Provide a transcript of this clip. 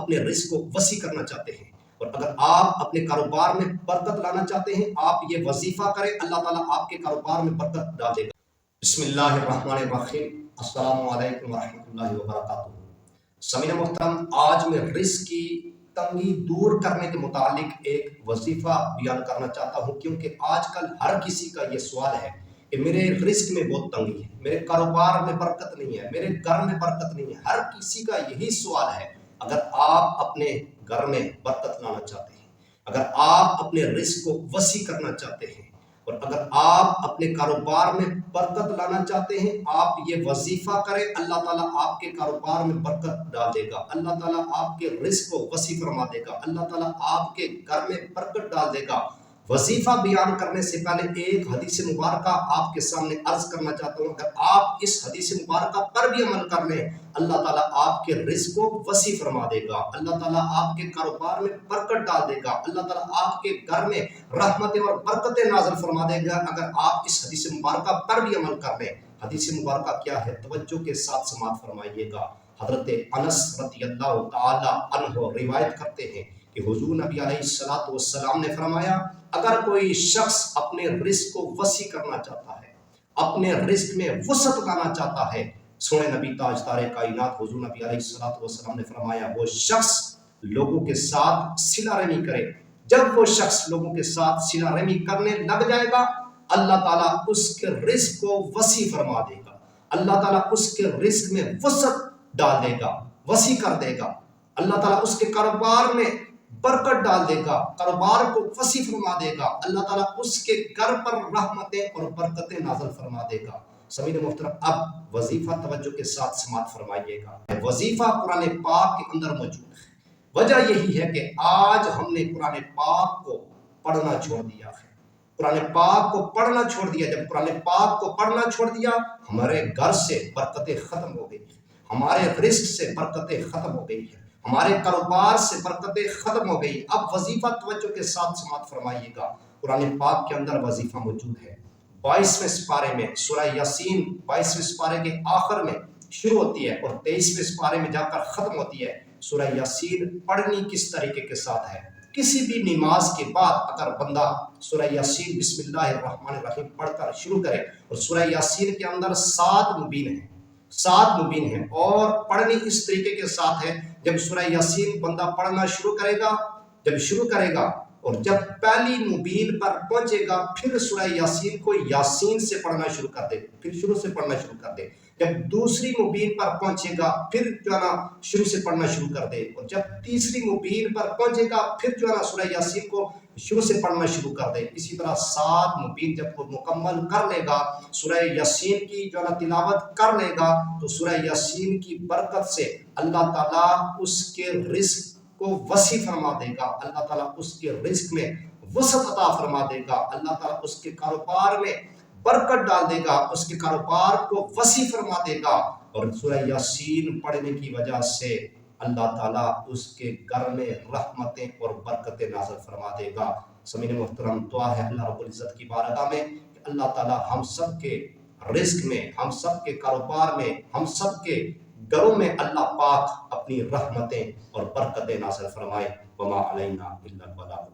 اپنے رزق کو وسیع کرنا چاہتے ہیں اور اگر آپ اپنے کاروبار میں برکت لانا چاہتے ہیں، آپ یہ وظیفہ کریں، اللہ تعالیٰ آپ کے کاروبار میں برکت ڈال دے گا۔ بسم اللہ الرحمن الرحیم۔ السلام علیکم ورحمۃ اللہ وبرکاتہ۔ سامعین محترم، آج میں رزق کی تنگی دور کرنے کے متعلق ایک وظیفہ بیان کرنا چاہتا ہوں، کیونکہ آج کل ہر کسی کا یہ سوال ہے کہ میرے رزق میں بہت تنگی ہے، میرے کاروبار میں برکت نہیں ہے، میرے گھر میں برکت نہیں ہے۔ ہر کسی کا یہی سوال ہے۔ اگر آپ اپنے گھر میں برکت لانا چاہتے ہیں، اگر آپ اپنے رزق کو وسیع کرنا چاہتے ہیں اور اگر آپ اپنے کاروبار میں برکت لانا چاہتے ہیں، آپ یہ وظیفہ کریں، اللہ تعالیٰ آپ کے کاروبار میں برکت ڈال دے گا، اللہ تعالیٰ آپ کے رزق کو وسیع فرما دے گا، اللہ تعالیٰ آپ کے گھر میں برکت ڈال دے گا۔ وظیفہ بیان کرنے سے پہلے ایک حدیث مبارکہ آپ کے سامنے عرض کرنا چاہتا ہوں۔ اگر آپ اس حدیث مبارکہ پر بھی عمل کر لیں، اللہ تعالیٰ آپ کے رزق کو وسیع فرما دے گا، اللہ تعالیٰ آپ کے کاروبار میں برکت ڈال دے گا، اللہ تعالیٰ آپ کے گھر میں رحمتیں اور برکتیں نازل فرما دے گا اگر آپ اس حدیث مبارکہ پر بھی عمل کر لیں۔ حدیث مبارکہ کیا ہے؟ توجہ کے ساتھ سماعت فرمائیے گا۔ حضرت انس رضی اللہ تعالی عنہ روایت کرتے ہیں کہ حضور نبی علیہ الصلوۃ والسلام نے فرمایا، اگر کوئی شخص اپنے رزق کو وسیع کرنا چاہتا ہے، اپنے رزق میں وسعت لانا چاہتا ہے، سونے نبی تاجدار کائنات حضور نبی علیہ الصلوۃ والسلام نے فرمایا، وہ شخص لوگوں کے ساتھ صلہ رحمی کرے۔ جب وہ شخص لوگوں کے ساتھ صلہ رحمی کرنے لگ جائے گا، اللہ تعالیٰ اس کے رزق کو وسیع فرما دے گا، اللہ تعالیٰ اس کے رزق میں وسعت ڈال دے گا، وسیع کر دے گا، اللہ تعالیٰ اس کے کاروبار میں برکت ڈال دے گا، کاروبار کو وسیع فرما دے گا، اللہ تعالیٰ اس کے گھر پر رحمتیں اور برکتیں نازل فرما دے گا۔ سامعین محترم، اب وظیفہ توجہ کے ساتھ سماعت فرمائیے گا۔ وظیفہ قرآن پاک کے اندر موجود ہے۔ وجہ یہی ہے کہ آج ہم نے قرآن پاک کو پڑھنا چھوڑ دیا ہے، قرآن پاک کو پڑھنا چھوڑ دیا۔ جب قرآن پاک کو پڑھنا چھوڑ دیا، ہمارے گھر سے برکتیں ختم ہو گئی ہیں، ہمارے رزق سے برکتیں ختم ہو گئی ہیں، ہمارے کاروبار سے برکتیں ختم ہو گئی۔ اب وظیفہ توجہ کے ساتھ سماعت فرمائیے گا۔ قرآن پاک کے اندر وظیفہ موجود ہے۔ 22ویں سپارے میں سورہ یاسین 22ویں سپارے کے آخر میں شروع ہوتی ہے اور 23ویں سپارے میں جا کر ختم ہوتی ہے۔ سورہ یاسین پڑھنی کس طریقے کے ساتھ ہے؟ کسی بھی نماز کے بعد اگر بندہ سورہ یاسین بسم اللہ الرحمن الرحیم پڑھ کر شروع کرے، اور سورہ یاسین کے اندر 7 مبین ہیں، 7 مبین ہیں، اور پڑھنی اس طریقے کے ساتھ ہے، جب سورہ یاسین بندہ پڑھنا شروع کرے گا، جب شروع کرے گا اور جب پہلی مبین پر پہنچے گا، پھر سورہ یاسین کو یاسین سے پڑھنا شروع کر دے، پھر شروع سے پڑھنا شروع کر دے۔ جب دوسری مبین پر پہنچے گا، پھر جو ہے نا شروع سے پڑھنا شروع کر دے، اور جب تیسری مبین پر پہنچے گا، پھر جو ہے نا سورہ یاسین کو شروع سے پڑھنا شروع کر دے۔ اسی طرح 7 مبین جب وہ مکمل کر لے گا، سورہ یاسین کی جو ہے نا تلاوت کر لے گا، تو سورہ یاسین کی برکت سے اللہ تعالیٰ اس کے رزق کو وسیع فرما دے گا، اللہ تعالیٰ اس کے رزق میں وسعت عطا فرما دے گا، اللہ تعالیٰ اس کے کاروبار میں برکت ڈال دے گا، اس کے کاروبار کو وسیع فرما دے گا، اور سورہ یاسین پڑھنے کی وجہ سے اللہ تعالیٰ اس کے گھر میں رحمتیں اور برکتیں نازل فرما دے گا۔ سامعین محترم، دعا ہے اللہ رب العزت کی بارگاہ میں کہ اللہ تعالیٰ ہم سب کے رزق میں، ہم سب کے کاروبار میں، ہم سب کے گھروں میں اللہ پاک اپنی رحمتیں اور برکتیں نازل فرمائے۔ وما علینا الا البلاغ۔